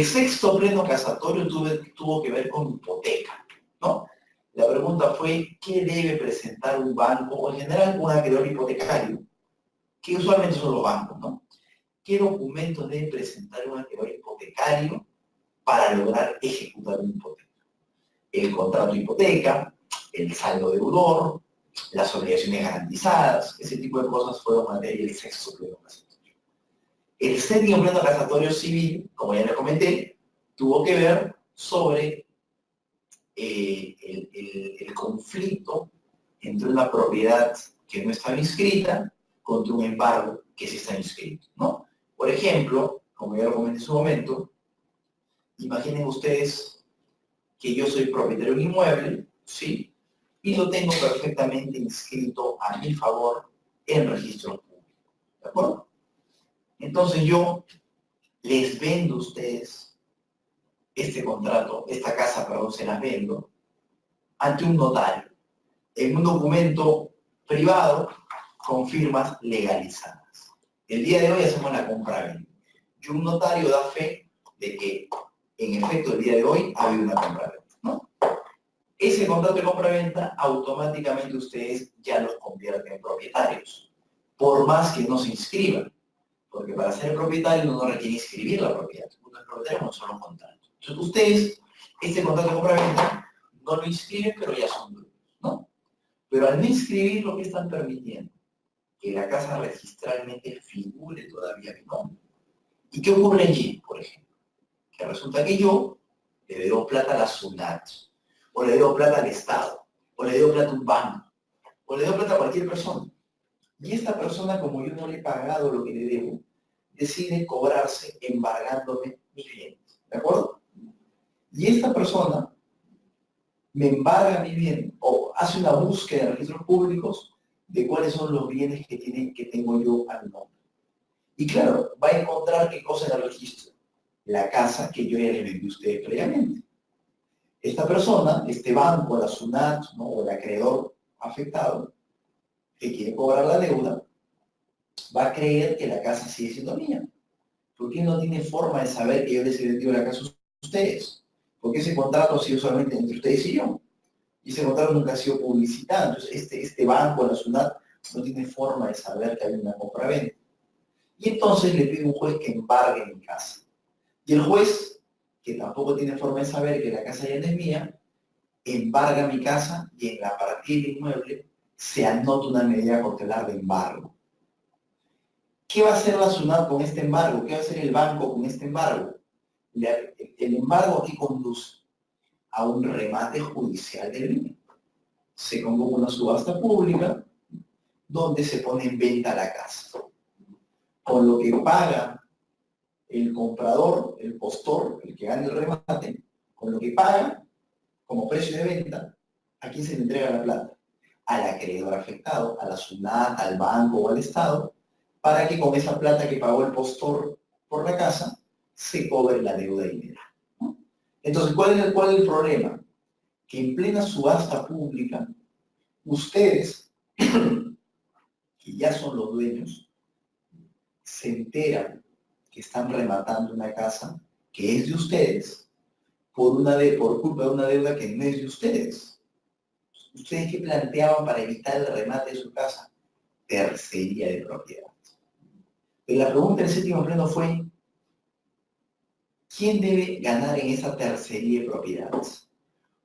sexto pleno casatorio tuvo que ver con hipoteca, ¿no? La pregunta fue, ¿qué debe presentar un banco, o en general un acreedor hipotecario, que usualmente son los bancos, ¿no? ¿Qué documentos debe presentar un acreedor hipotecario para lograr ejecutar una hipoteca? El contrato de hipoteca, el saldo deudor, las obligaciones garantizadas, ese tipo de cosas fueron materia del sexto pleno casatorio. El séptimo pleno casatorio civil, como ya les comenté, tuvo que ver sobre el conflicto entre una propiedad que no estaba inscrita contra un embargo que sí está inscrito, ¿no? Por ejemplo, como ya lo comenté en su momento, imaginen ustedes que yo soy propietario de un inmueble, ¿sí? Y lo tengo perfectamente inscrito a mi favor en registro público, ¿de acuerdo? Entonces yo les vendo a ustedes este contrato, esta casa, perdón, se las vendo ante un notario, en un documento privado con firmas legalizadas. El día de hoy hacemos la compra-venta. Y un notario da fe de que, en efecto, el día de hoy ha habido una compra-venta, ¿no? Ese contrato de compra-venta, automáticamente ustedes ya los convierten en propietarios, por más que no se inscriban. Porque para ser propietario uno no requiere inscribir la propiedad. Uno es propietario con solo un contrato. Entonces ustedes, este contrato de compra-venta, no lo inscriben, pero ya son dueños, ¿no? Pero al no inscribir, lo que están permitiendo, que la casa registralmente figure todavía mi nombre. ¿Y qué ocurre allí, por ejemplo? Que resulta que yo le debo plata a la SUNAT, o le debo plata al Estado, o le debo plata a un banco, o le debo plata a cualquier persona. Y esta persona, como yo no le he pagado lo que le debo, decide cobrarse embargándome mis bienes, ¿de acuerdo? Y esta persona me embarga mi bien o hace una búsqueda en registros públicos de cuáles son los bienes que tengo yo a mi nombre. Y claro, va a encontrar qué cosa en el registro. La casa que yo ya le vendí a ustedes previamente. Esta persona, este banco, la SUNAT, ¿no? O el acreedor afectado, que quiere cobrar la deuda, va a creer que la casa sigue siendo mía. Porque no tiene forma de saber que yo les he vendido la casa a ustedes. Porque ese contrato ha sido solamente entre ustedes y yo. Y ese contrato nunca ha sido publicitado. Entonces, este banco, la SUNAT, no tiene forma de saber que hay una compra-venta. Y entonces le pido a un juez que embargue mi casa. Y el juez, que tampoco tiene forma de saber que la casa ya no es mía, embarga mi casa y en la partida del inmueble se anota una medida cautelar de embargo. ¿Qué va a hacer la SUNAT con este embargo? ¿Qué va a hacer el banco con este embargo? El embargo aquí conduce a un remate judicial del bien. Se convoca una subasta pública donde se pone en venta la casa. Con lo que paga el comprador, el postor, el que gana el remate, con lo que paga como precio de venta, ¿a quién se le entrega la plata? Al acreedor afectado, a la SUNAT, al banco o al Estado, para que con esa plata que pagó el postor por la casa, se cobre la deuda dinera, ¿no? Entonces, ¿cuál es el problema? Que en plena subasta pública, ustedes, que ya son los dueños, se enteran que están rematando una casa que es de ustedes por culpa de una deuda que no es de ustedes. ¿Ustedes qué planteaban para evitar el remate de su casa? Tercería de propiedad. Pero la pregunta del séptimo pleno fue, ¿quién debe ganar en esa tercería de propiedades?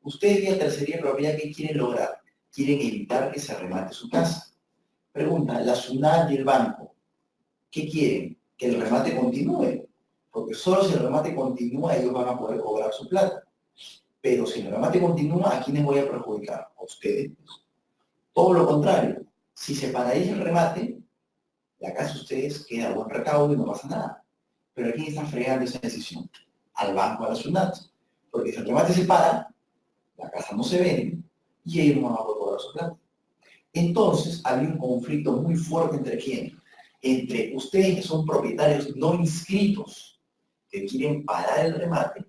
Ustedes vía tercería de propiedad, ¿qué quieren lograr? Quieren evitar que se remate su casa. Pregunta, la SUNAT y el banco, ¿qué quieren? Que el remate continúe. Porque solo si el remate continúa, ellos van a poder cobrar su plata. Pero si el remate continúa, ¿a quiénes voy a perjudicar? A ustedes. Todo lo contrario. Si se paraliza el remate, la casa de ustedes queda a buen recaudo y no pasa nada. Pero ¿a quién está fregando esa decisión? Al banco, a la SUNAT. Porque si el remate se para, la casa no se vende y ellos no van a poder cobrar su plata. Entonces, había un conflicto muy fuerte entre quién? Entre ustedes que son propietarios no inscritos, que quieren parar el remate,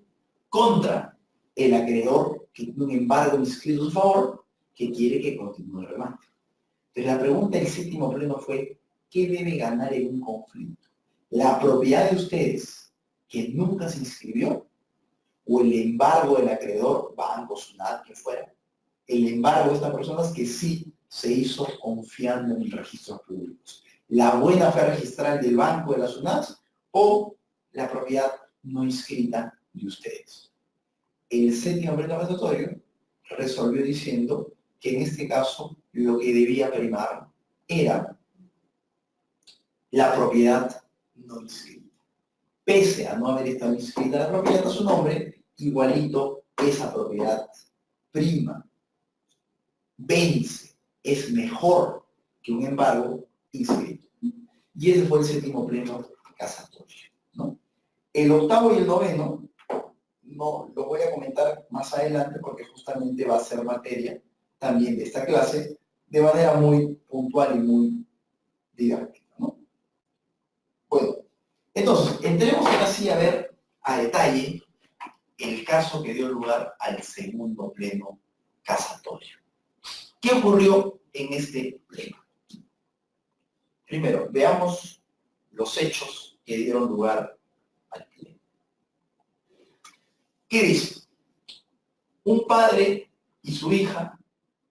contra el acreedor que tiene un embargo inscrito a su favor, que quiere que continúe el remate. Entonces, la pregunta del séptimo pleno fue, ¿qué debe ganar en un conflicto? La propiedad de ustedes, que nunca se inscribió, o el embargo del acreedor, banco, SUNAT, que fuera. El embargo de estas personas que sí se hizo confiando en los registros públicos. La buena fe registral del banco, de la SUNAT, o la propiedad no inscrita de ustedes. El séptimo pleno pasatorio resolvió diciendo que en este caso lo que debía primar era la propiedad no inscrita. Pese a no haber estado inscrita la propiedad a su nombre, igualito esa propiedad prima, vence, es mejor que un embargo inscrito. Y ese fue el séptimo pleno casatorio, ¿no? El octavo y el noveno, no lo voy a comentar más adelante porque justamente va a ser materia también de esta clase de manera muy puntual y muy didáctica, ¿no? Bueno, entonces, entremos ahora sí a ver a detalle el caso que dio lugar al segundo pleno casatorio. ¿Qué ocurrió en este pleno? Primero, veamos los hechos que dieron lugar al pleno. ¿Qué dice? Un padre y su hija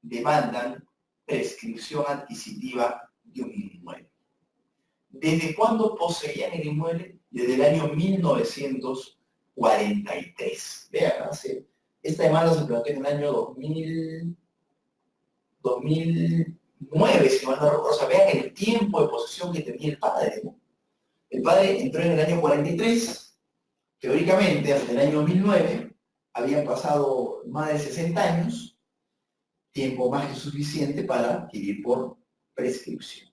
demandan prescripción adquisitiva de un inmueble. ¿Desde cuándo poseían el inmueble? Desde el año 1943. Vean, esta demanda se planteó en el año 2009, si mal no recuerdo. O sea, vean el tiempo de posesión que tenía el padre, ¿no? El padre entró en el año 43, teóricamente, hasta el año 2009, habían pasado más de 60 años, tiempo más que suficiente para adquirir por prescripción.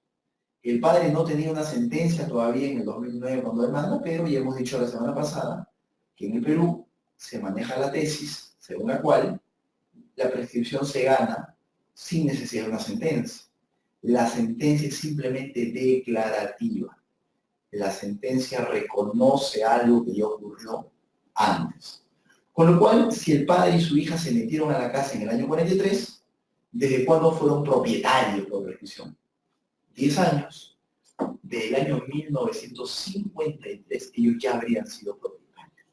El padre no tenía una sentencia todavía en el 2009 cuando demanda, pero ya hemos dicho la semana pasada que en el Perú se maneja la tesis según la cual la prescripción se gana sin necesidad de una sentencia. La sentencia es simplemente declarativa. La sentencia reconoce algo que ya ocurrió antes. Con lo cual, si el padre y su hija se metieron a la casa en el año 43, ¿desde cuándo fueron propietarios por prescripción? 10 años. Del año 1953 ellos ya habrían sido propietarios.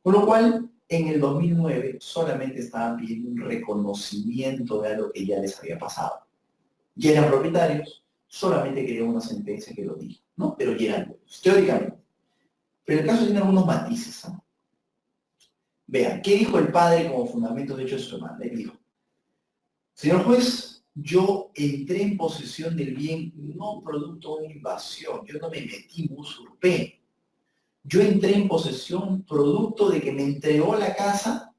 Con lo cual, en el 2009 solamente estaban pidiendo un reconocimiento de algo que ya les había pasado. Ya eran propietarios, solamente querían una sentencia que lo diga, ¿no? Pero ya eran dueños, teóricamente. Pero el caso tiene algunos matices, ¿no? Vean, ¿qué dijo el padre como fundamento de hecho de su demanda? Él dijo: señor juez, yo entré en posesión del bien no producto de una invasión, yo no me metí, me usurpé. Yo entré en posesión producto de que me entregó la casa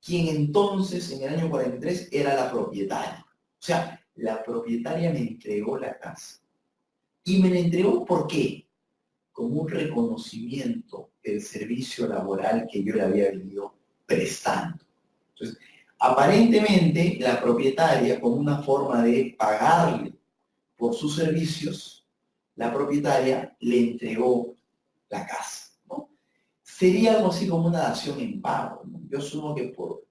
quien entonces, en el año 43, era la propietaria. O sea, la propietaria me entregó la casa. ¿Y me la entregó por qué? Como un reconocimiento del servicio laboral que yo le había venido prestando. Entonces, aparentemente, la propietaria, como una forma de pagarle por sus servicios, la propietaria le entregó la casa, ¿no? Sería algo así como una dación en pago, ¿no? Yo asumo que por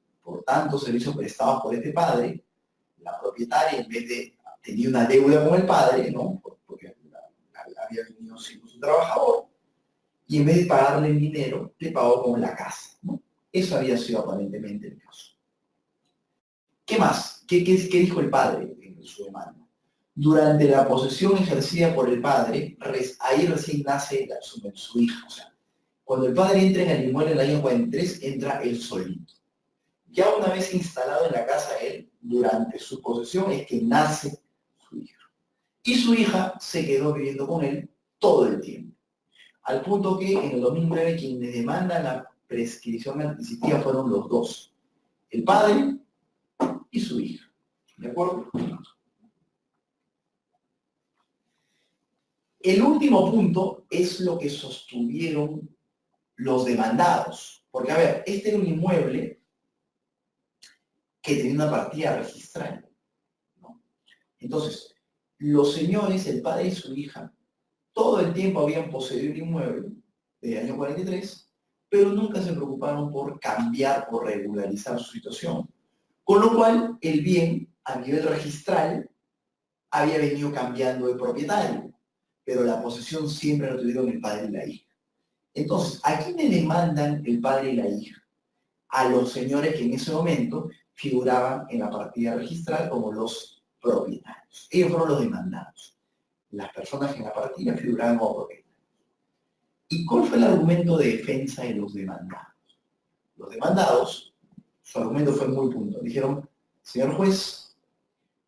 tantos servicios prestados por este padre, la propietaria, en vez de tener una deuda con el padre, ¿no? Porque había venido siendo su trabajador, y en vez de pagarle el dinero, le pagó con la casa, ¿no? Eso había sido aparentemente el caso. ¿Qué más? ¿Qué dijo el padre en su demanda? Durante la posesión ejercida por el padre, ahí recién nace su hija. O sea, cuando el padre entra en el inmueble en el año 43, entra él solito. Ya una vez instalado en la casa él, durante su posesión es que nace su hija. Y su hija se quedó viviendo con él todo el tiempo. Al punto que en el 2009 quienes demandan la prescripción adquisitiva fueron los dos. El padre y su hija. ¿De acuerdo? El último punto es lo que sostuvieron los demandados. Porque, a ver, este era un inmueble que tenía una partida registral, ¿no? Entonces, los señores, el padre y su hija, todo el tiempo habían poseído el inmueble del año 43, pero nunca se preocuparon por cambiar o regularizar su situación. Con lo cual, el bien, a nivel registral, había venido cambiando de propietario, pero la posesión siempre la tuvieron el padre y la hija. Entonces, ¿a quiénes demandan el padre y la hija? A los señores que en ese momento figuraban en la partida registral como los propietarios. Ellos fueron los demandados. Las personas que en la partida figuraban como propietarios. ¿Y cuál fue el argumento de defensa de los demandados? Los demandados, su argumento fue muy puntual. Dijeron, señor juez,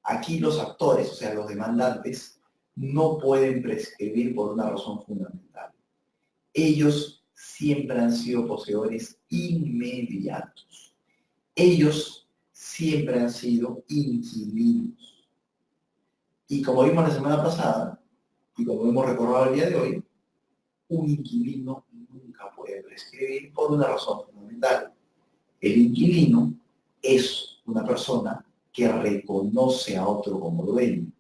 aquí los actores, o sea, los demandantes, no pueden prescribir por una razón fundamental. Ellos siempre han sido poseedores inmediatos. Ellos siempre han sido inquilinos. Y como vimos la semana pasada, y como hemos recordado el día de hoy, un inquilino nunca puede prescribir por una razón fundamental. El inquilino es una persona que reconoce a otro como dueño.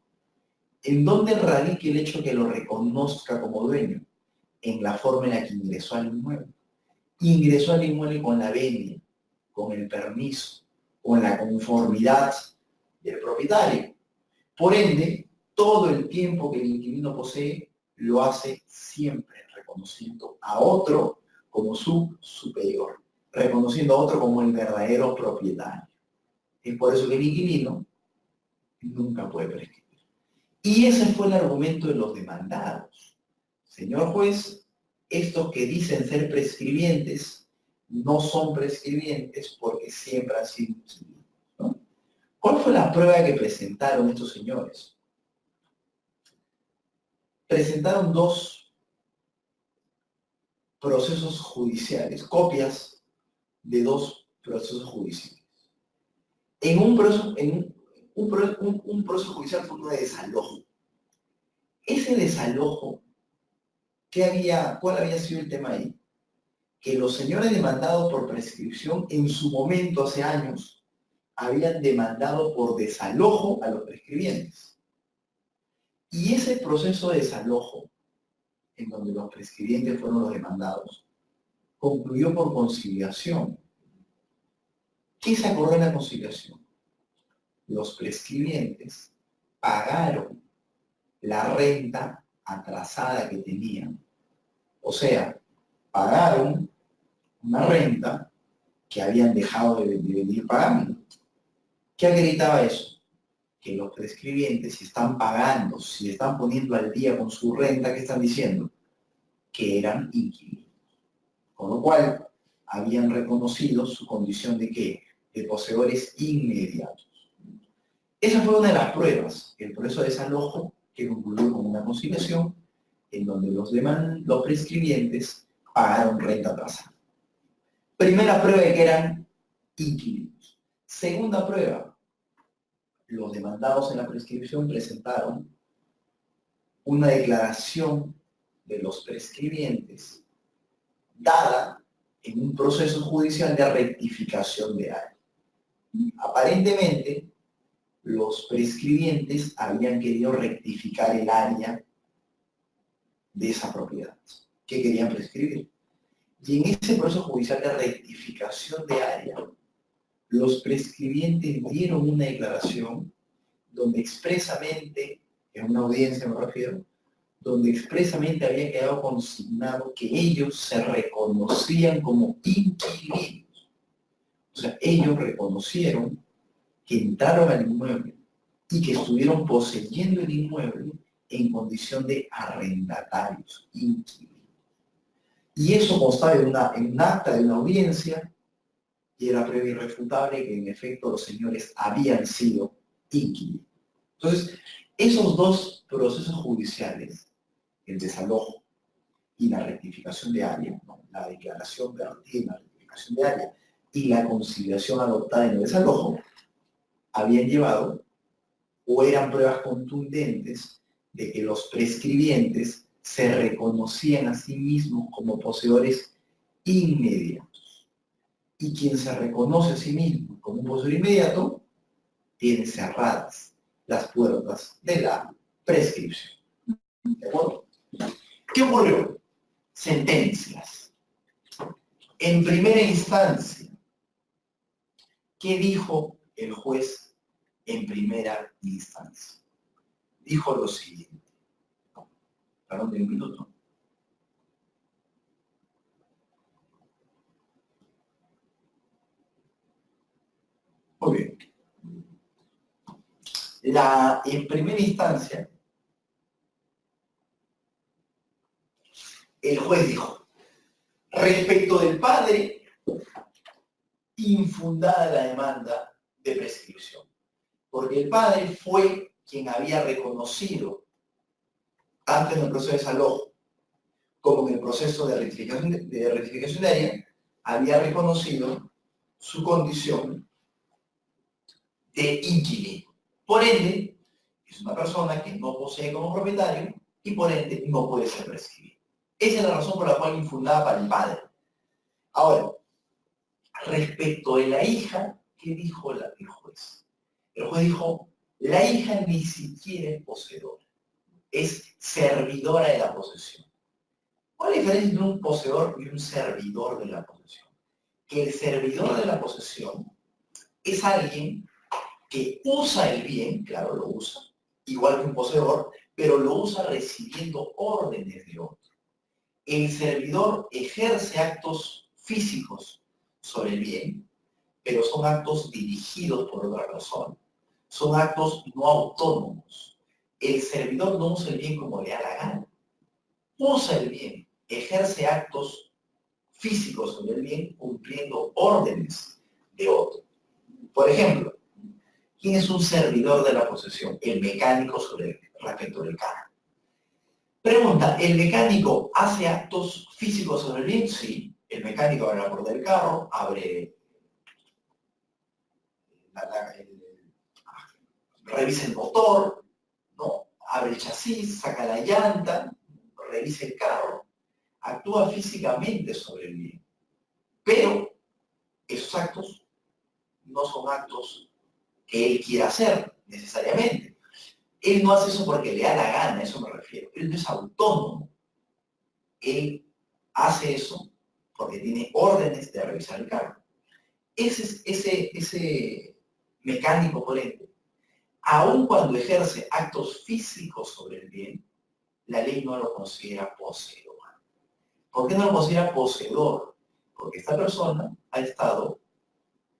¿En dónde radica el hecho que lo reconozca como dueño? En la forma en la que ingresó al inmueble. Ingresó al inmueble con la venia, con el permiso, con la conformidad del propietario. Por ende, todo el tiempo que el inquilino posee, lo hace siempre reconociendo a otro como su superior, reconociendo a otro como el verdadero propietario. Es por eso que el inquilino nunca puede prescribir. Y ese fue el argumento de los demandados. Señor juez, estos que dicen ser prescribientes no son prescribientes porque siempre han sido inquilinos, ¿no? ¿Cuál fue la prueba que presentaron estos señores? Presentaron dos procesos judiciales, copias de dos procesos judiciales. En un proceso judicial fue uno de desalojo. Ese desalojo, ¿cuál había sido el tema ahí? Que los señores demandados por prescripción en su momento, hace años, habían demandado por desalojo a los prescribientes. Y ese proceso de desalojo, en donde los prescribientes fueron los demandados, concluyó por conciliación. ¿Qué se acordó en la conciliación? Los prescribientes pagaron la renta atrasada que tenían. O sea, pagaron una renta que habían dejado de venir pagando. ¿Qué acreditaba eso? Que los prescribientes, si están pagando, si están poniendo al día con su renta, ¿qué están diciendo? Que eran inquilinos. Con lo cual, habían reconocido su condición de ¿qué? De poseedores inmediatos. Esa fue una de las pruebas, el proceso de desalojo, que concluyó con una conciliación, en donde los prescribientes pagaron renta atrasada. Primera prueba de que eran inquilinos. Segunda prueba, los demandados en la prescripción presentaron una declaración de los prescribientes dada en un proceso judicial de rectificación de área. Aparentemente, los prescribientes habían querido rectificar el área de esa propiedad. ¿Qué querían prescribir? Y en ese proceso judicial de rectificación de área, los prescribientes dieron una declaración donde expresamente, en una audiencia me refiero, donde expresamente había quedado consignado que ellos se reconocían como inquilinos. O sea, ellos reconocieron que entraron al inmueble y que estuvieron poseyendo el inmueble en condición de arrendatarios, inquilinos. Y eso constaba en un acta de una audiencia y era prueba irrefutable que en efecto los señores habían sido inquilinos. Entonces, esos dos procesos judiciales, el desalojo y la rectificación de área, ¿no? La declaración vertida en la rectificación de área y la conciliación adoptada en el desalojo, habían llevado o eran pruebas contundentes de que los prescribientes se reconocían a sí mismos como poseedores inmediatos. Y quien se reconoce a sí mismo como un poseedor inmediato, tiene cerradas las puertas de la prescripción. ¿De acuerdo? ¿Qué ocurrió? Sentencias. En primera instancia, ¿qué dijo el juez en primera instancia? Dijo lo siguiente. Perdón de un minuto. En primera instancia, el juez dijo, respecto del padre, infundada la demanda de prescripción, porque el padre fue quien había reconocido, tanto en el proceso de desalojo como en el proceso de rectificación de área, había reconocido su condición de inquilino. Por ende, es una persona que no posee como propietario y por ende no puede ser prescribido. Esa es la razón por la cual infundada para el padre. Ahora, respecto de la hija, ¿qué dijo el juez? El juez dijo, la hija ni siquiera es poseedora, es servidora de la posesión. ¿Cuál es la diferencia entre un poseedor y un servidor de la posesión? Que el servidor de la posesión es alguien que usa el bien, claro, lo usa, igual que un poseedor, pero lo usa recibiendo órdenes de otro. El servidor ejerce actos físicos sobre el bien, pero son actos dirigidos por otra persona. Son actos no autónomos. El servidor no usa el bien como le da la gana. Usa el bien, ejerce actos físicos sobre el bien cumpliendo órdenes de otro. Por ejemplo, ¿quién es un servidor de la posesión? El mecánico respecto del carro. Pregunta, ¿el mecánico hace actos físicos sobre el bien? Sí. El mecánico abre la puerta del carro, revisa el motor, ¿no? Abre el chasis, saca la llanta, revisa el carro, actúa físicamente sobre el bien. Pero esos actos no son actos que él quiera hacer necesariamente. Él no hace eso porque le da la gana, a eso me refiero. Él no es autónomo. Él hace eso porque tiene órdenes de revisar el carro. Ese mecánico, por ejemplo, aun cuando ejerce actos físicos sobre el bien, la ley no lo considera poseedor. ¿Por qué no lo considera poseedor? Porque esta persona ha estado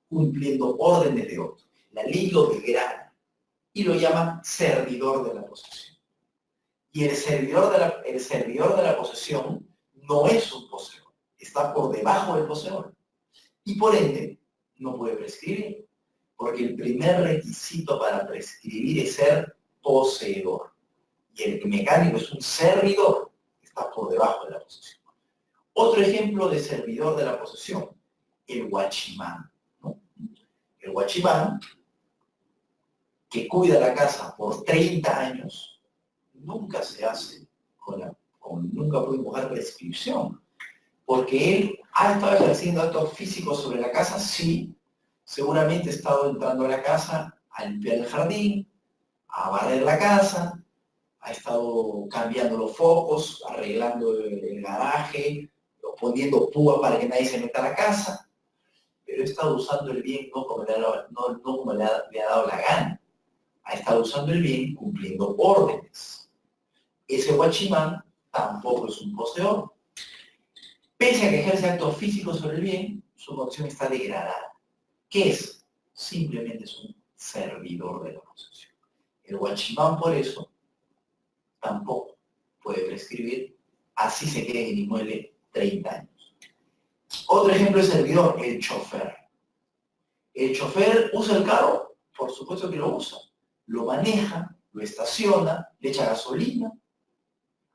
cumpliendo órdenes de otro. La ley lo degrada y lo llama servidor de la posesión. Y el servidor de la posesión no es un poseedor, está por debajo del poseedor. Y por ende, no puede prescribir, porque el primer requisito para prescribir es ser poseedor. Y el mecánico es un servidor, está por debajo de la posesión. Otro ejemplo de servidor de la posesión, el guachimán, ¿no? El guachimán, que cuida la casa por 30 años, nunca se hace nunca puede invocar prescripción, porque él ha estado ejerciendo actos físicos sobre la casa, sí, seguramente ha estado entrando a la casa a limpiar el jardín, a barrer la casa, ha estado cambiando los focos, arreglando el garaje, poniendo púa para que nadie se meta a la casa, pero ha estado usando el bien no como le ha dado la gana, ha estado usando el bien cumpliendo órdenes. Ese guachimán tampoco es un poseedor. Pese a que ejerce actos físicos sobre el bien, su condición está degradada. ¿Qué es? Simplemente es un servidor de la posesión. El guachimán, por eso, tampoco puede prescribir, así se quede en el inmueble 30 años. Otro ejemplo de servidor, el chofer. El chofer usa el carro, por supuesto que lo usa. Lo maneja, lo estaciona, le echa gasolina,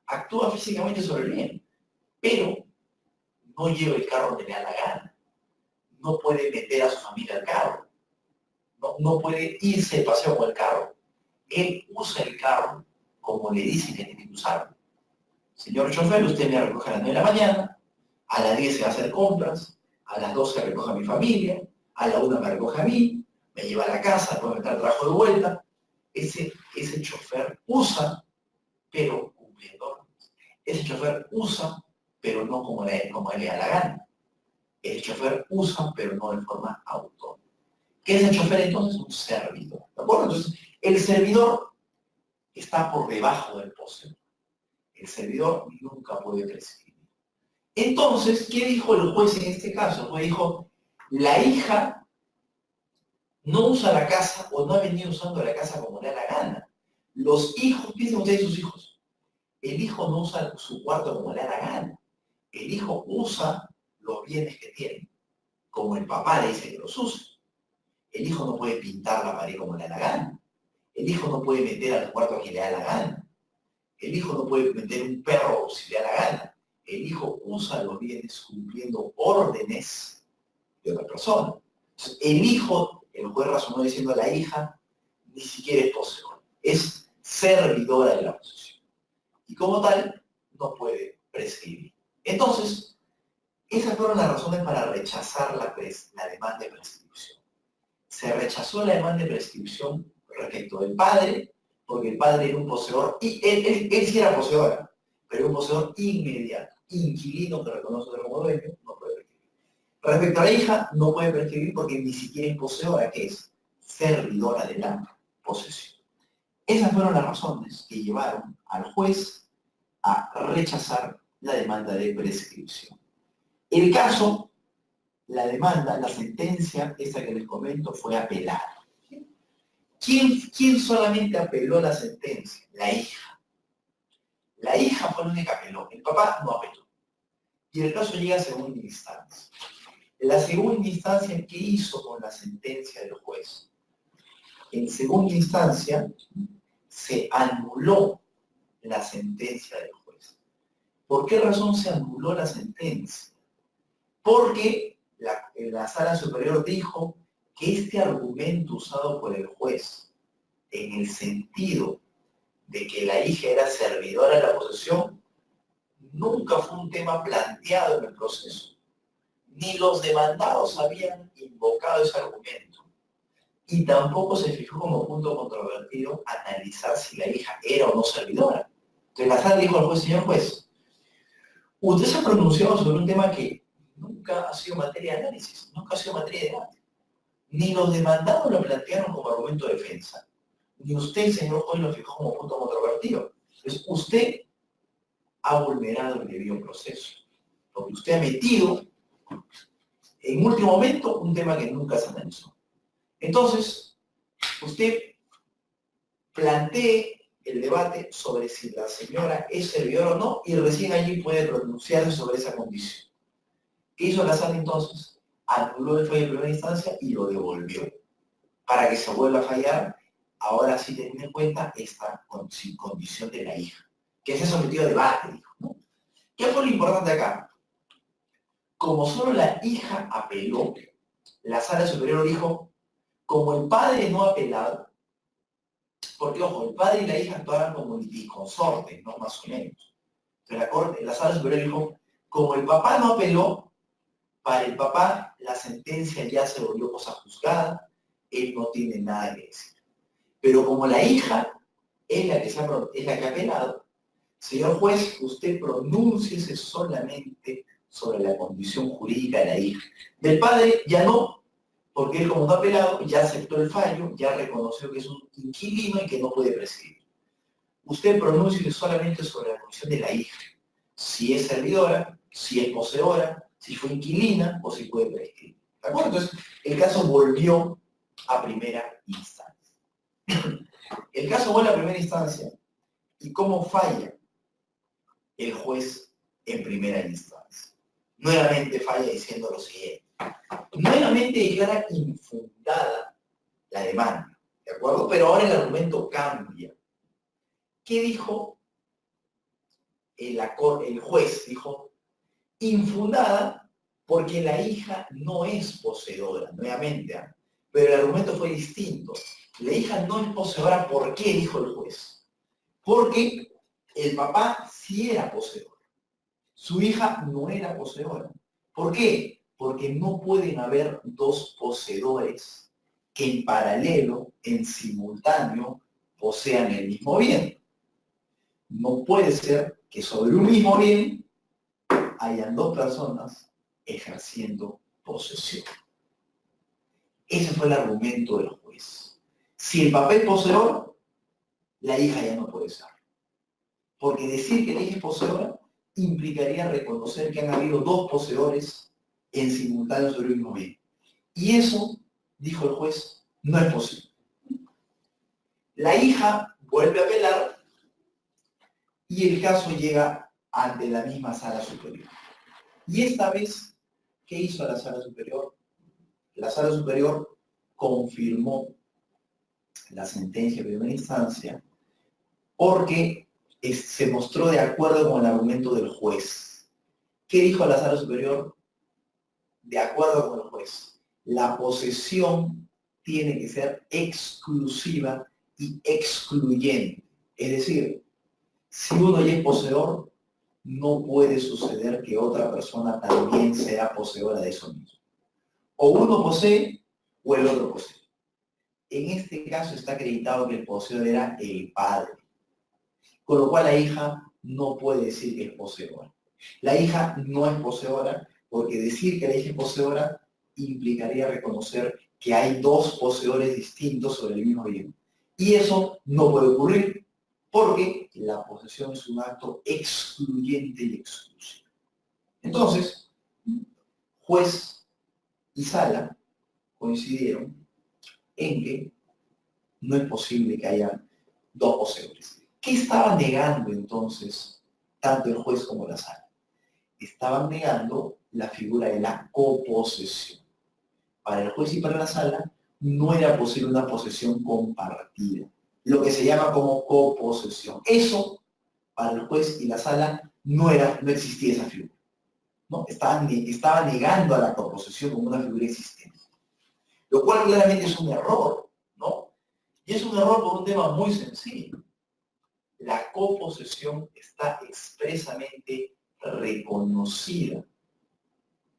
actúa físicamente sobre el bien, pero no lleva el carro donde le da la gana. No puede meter a su familia al carro. No puede irse de paseo con el carro. Él usa el carro como le dicen que tiene que usarlo. Señor chofer, usted me recoge a las 9 de la mañana, a las 10 se va a hacer compras, a las 12 recoge a mi familia, a la 1 me recoge a mí, me lleva a la casa, después me trae el trabajo de vuelta. Ese chofer usa, pero cumpliendo. Ese chofer usa, pero no como él le da la gana. El chofer usa, pero no de forma autónoma. ¿Qué es el chofer entonces? Un servidor. ¿De acuerdo? Entonces, el servidor está por debajo del poseedor. El servidor nunca puede prescribir. Entonces, ¿qué dijo el juez en este caso? El juez dijo, la hija no usa la casa o no ha venido usando la casa como le da la gana. Los hijos, piensen ustedes sus hijos, el hijo no usa su cuarto como le da la gana. El hijo usa los bienes que tiene, como el papá le dice que los use. El hijo no puede pintar la pared como le da la gana. El hijo no puede meter al cuarto a quien le da la gana. El hijo no puede meter un perro si le da la gana. El hijo usa los bienes cumpliendo órdenes de otra persona. Entonces, el hijo, el juez razonó diciendo a la hija, ni siquiera es poseedora. Es servidora de la posesión. Y como tal, no puede prescribir. Entonces, esas fueron las razones para rechazar la demanda de prescripción. Se rechazó la demanda de prescripción respecto del padre, porque el padre era un poseedor, y él sí era poseedor, pero era un poseedor inmediato, inquilino que reconoce como dueño, no puede prescribir. Respecto a la hija, no puede prescribir porque ni siquiera es poseedora, que es servidora de la posesión. Esas fueron las razones que llevaron al juez a rechazar la demanda de prescripción. El caso, la demanda, la sentencia, esa que les comento, fue apelada. ¿Quién solamente apeló la sentencia? La hija. La hija fue la única que apeló, el papá no apeló. Y el caso llega a segunda instancia. La segunda instancia, ¿qué hizo con la sentencia del juez? En segunda instancia, se anuló la sentencia del juez. ¿Por qué razón se anuló la sentencia? Porque la sala superior dijo que este argumento usado por el juez en el sentido de que la hija era servidora de la posesión nunca fue un tema planteado en el proceso. Ni los demandados habían invocado ese argumento. Y tampoco se fijó como punto controvertido analizar si la hija era o no servidora. Entonces la sala dijo al juez, señor juez, usted se ha pronunciado sobre un tema que nunca ha sido materia de análisis, nunca ha sido materia de debate. Ni los demandados lo plantearon como argumento de defensa, ni usted, señor juez, lo fijó como punto controvertido. Entonces, usted ha vulnerado el debido proceso, porque usted ha metido en último momento un tema que nunca se analizó. Entonces, usted plantee el debate sobre si la señora es servidora o no, y recién allí puede pronunciarse sobre esa condición. ¿Qué hizo la sala entonces? Anuló el fallo de primera instancia y lo devolvió. Para que se vuelva a fallar, ahora sí teniendo en cuenta esta condición de la hija, que es sometido a debate, dijo, ¿no? ¿Qué fue lo importante acá? Como solo la hija apeló, la sala superior dijo, como el padre no ha apelado, porque ojo, el padre y la hija actuaban como litisconsortes, ¿no? Más o menos. Entonces la sala superior dijo, como el papá no apeló, para el papá la sentencia ya se volvió cosa juzgada, él no tiene nada que decir. Pero como la hija es la que ha apelado, señor juez, usted pronúnciese solamente sobre la condición jurídica de la hija. Del padre ya no, porque él como no ha apelado, ya aceptó el fallo, ya reconoció que es un inquilino y que no puede prescribir. Usted pronúnciese solamente sobre la condición de la hija. Si es servidora, si es poseedora, si fue inquilina o si puede prescribir. ¿De acuerdo? Entonces, el caso volvió a primera instancia. El caso vuelve a primera instancia. ¿Y cómo falla el juez en primera instancia? Nuevamente falla diciendo lo siguiente. Nuevamente declara infundada la demanda, ¿de acuerdo? Pero ahora el argumento cambia. ¿Qué dijo el juez? Dijo, infundada porque la hija no es poseedora, nuevamente, pero el argumento fue distinto. La hija no es poseedora, ¿por qué? Dijo el juez. Porque el papá sí era poseedor. Su hija no era poseedora. ¿Por qué? Porque no pueden haber dos poseedores que en paralelo, en simultáneo, posean el mismo bien. No puede ser que sobre un mismo bien hayan dos personas ejerciendo posesión. Ese fue el argumento del juez. Si el papá es poseedor, la hija ya no puede ser. Porque decir que la hija es poseedora implicaría reconocer que han habido dos poseedores en simultáneo sobre el mismo bien. Y eso, dijo el juez, No es posible. La hija vuelve a apelar y el caso llega ante la misma sala superior. Y esta vez, ¿qué hizo la sala superior? La sala superior confirmó la sentencia de primera instancia porque se mostró de acuerdo con el argumento del juez. ¿Qué dijo la sala superior? De acuerdo con el juez, la posesión tiene que ser exclusiva y excluyente. Es decir, si uno ya es poseedor, no puede suceder que otra persona también sea poseedora de eso mismo. O uno posee o el otro posee. En este caso está acreditado que el poseedor era el padre, con lo cual la hija no puede decir que es poseedora. La hija no es poseedora porque decir que la hija es poseedora implicaría reconocer que hay dos poseedores distintos sobre el mismo bien. Y eso no puede ocurrir porque la posesión es un acto excluyente y exclusivo. Entonces, juez y sala coincidieron en que no es posible que haya dos poseedores. ¿Qué estaban negando entonces tanto el juez como la sala? Estaban negando la figura de la coposesión. Para el juez y para la sala no era posible una posesión compartida, lo que se llama como coposesión. Eso, para el juez y la sala, no existía esa figura. ¿No? Estaba negando a la coposesión como una figura existente. Lo cual claramente es un error, ¿no? Y es un error por un tema muy sencillo. La coposesión está expresamente reconocida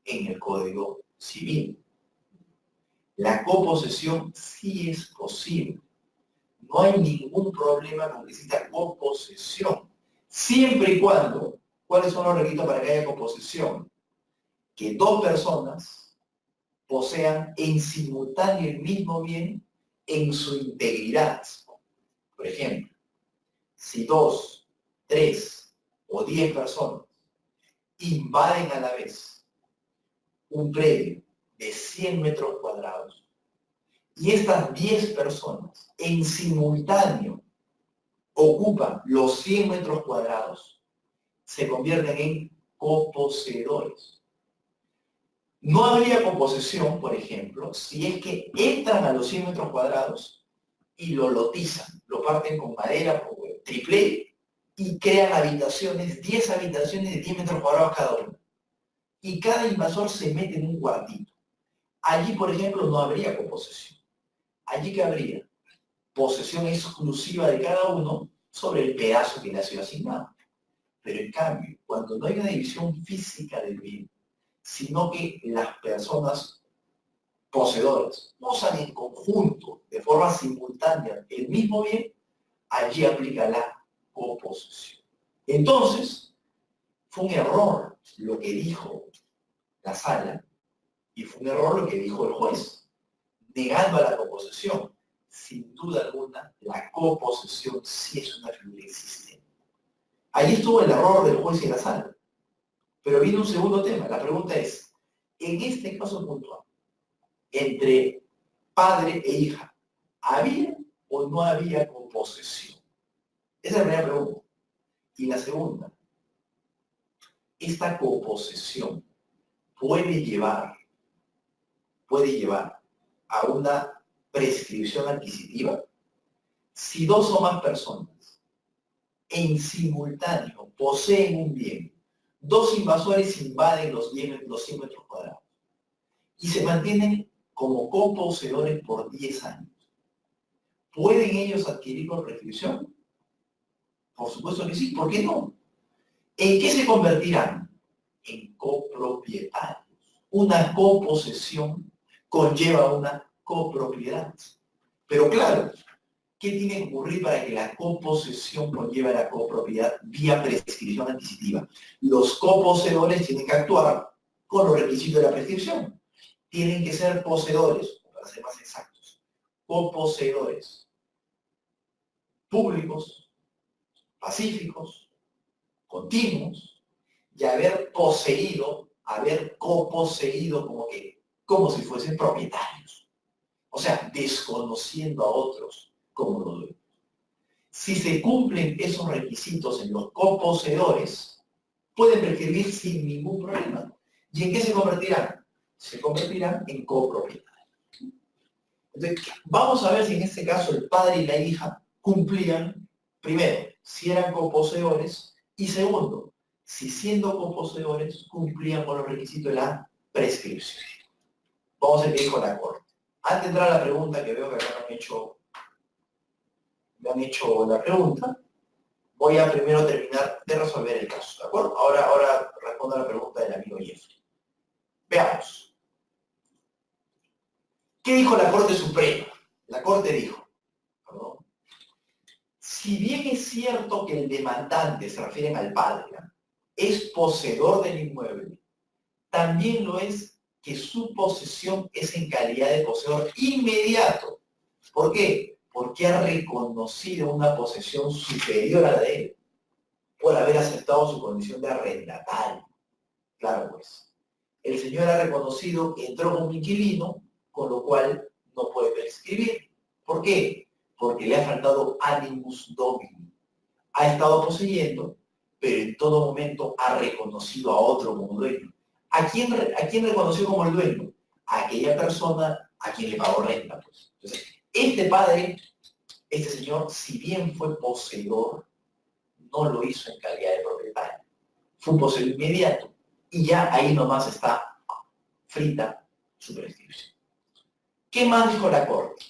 en el Código Civil. La coposesión sí es posible. No hay ningún problema con que exista coposesión. Siempre y cuando, ¿cuáles son los requisitos para que haya coposesión? Que dos personas posean en simultáneo el mismo bien en su integridad. Por ejemplo, si 2, 3 o 10 personas invaden a la vez un predio de 100 metros cuadrados y estas 10 personas en simultáneo ocupan los 100 metros cuadrados, se convierten en coposeedores. No habría coposesión, por ejemplo, si es que entran a los 100 metros cuadrados y lo lotizan, lo parten con madera o triple y crean habitaciones, 10 habitaciones de 10 metros cuadrados cada una. Y cada invasor se mete en un cuartito. Allí, por ejemplo, no habría coposesión. Allí que habría posesión exclusiva de cada uno sobre el pedazo que le ha sido asignado. Pero en cambio, cuando no hay una división física del bien, sino que las personas poseedoras usan en conjunto, de forma simultánea, el mismo bien, allí aplica la coposesión. Entonces, fue un error lo que dijo la sala y fue un error lo que dijo el juez, negando a la coposesión. Sin duda alguna, la coposesión sí es una figura existente. Allí estuvo el error del juez y la sala. Pero viene un segundo tema. La pregunta es, en este caso puntual, entre padre e hija, ¿había o no había coposesión? Esa es la primera pregunta. Y la segunda, esta coposesión puede llevar a una prescripción adquisitiva si dos o más personas en simultáneo poseen un bien, dos invasores invaden los 100 metros cuadrados y se mantienen como coposeedores por 10 años. ¿Pueden ellos adquirir por prescripción? Por supuesto que sí, ¿por qué no? ¿En qué se convertirán? En copropietarios. Una coposesión conlleva una copropiedad. Pero claro, ¿qué tiene que ocurrir para que la coposesión conlleve a la copropiedad vía prescripción adquisitiva? Los coposeedores tienen que actuar con los requisitos de la prescripción. Tienen que ser poseedores, para ser más exactos, coposeedores públicos, pacíficos, continuos, y haber coposeído como si fuesen propietarios. O sea, desconociendo a otros como los dueños. Si se cumplen esos requisitos en los coposeedores, pueden prescribir sin ningún problema. ¿Y en qué se convertirán? Se convertirán en copropietarios. Entonces, vamos a ver si en este caso el padre y la hija cumplían, primero, si eran coposeedores, y segundo, si siendo coposeedores cumplían con los requisitos de la prescripción. Vamos a ver qué dijo la Corte. Antes de entrar a la pregunta, que veo que acá me han hecho la pregunta, voy a primero terminar de resolver el caso, ¿de acuerdo? Ahora respondo a la pregunta del amigo Jeffrey. Veamos. ¿Qué dijo la Corte Suprema? La Corte dijo, perdón, si bien es cierto que el demandante, se refieren al padre, ¿no?, es poseedor del inmueble, también lo es que su posesión es en calidad de poseedor inmediato. ¿Por qué? Porque ha reconocido una posesión superior a la de él por haber aceptado su condición de arrendatario. Claro, pues. El señor ha reconocido que entró como inquilino, con lo cual no puede prescribir. ¿Por qué? Porque le ha faltado animus domini. Ha estado poseyendo, pero en todo momento ha reconocido a otro como dueño. ¿A quién reconoció como el dueño? A aquella persona a quien le pagó renta, pues. Entonces, este padre, este señor, si bien fue poseedor, no lo hizo en calidad de propietario. Fue un poseedor inmediato. Y ya ahí nomás está frita su prescripción. ¿Qué más dijo la Corte?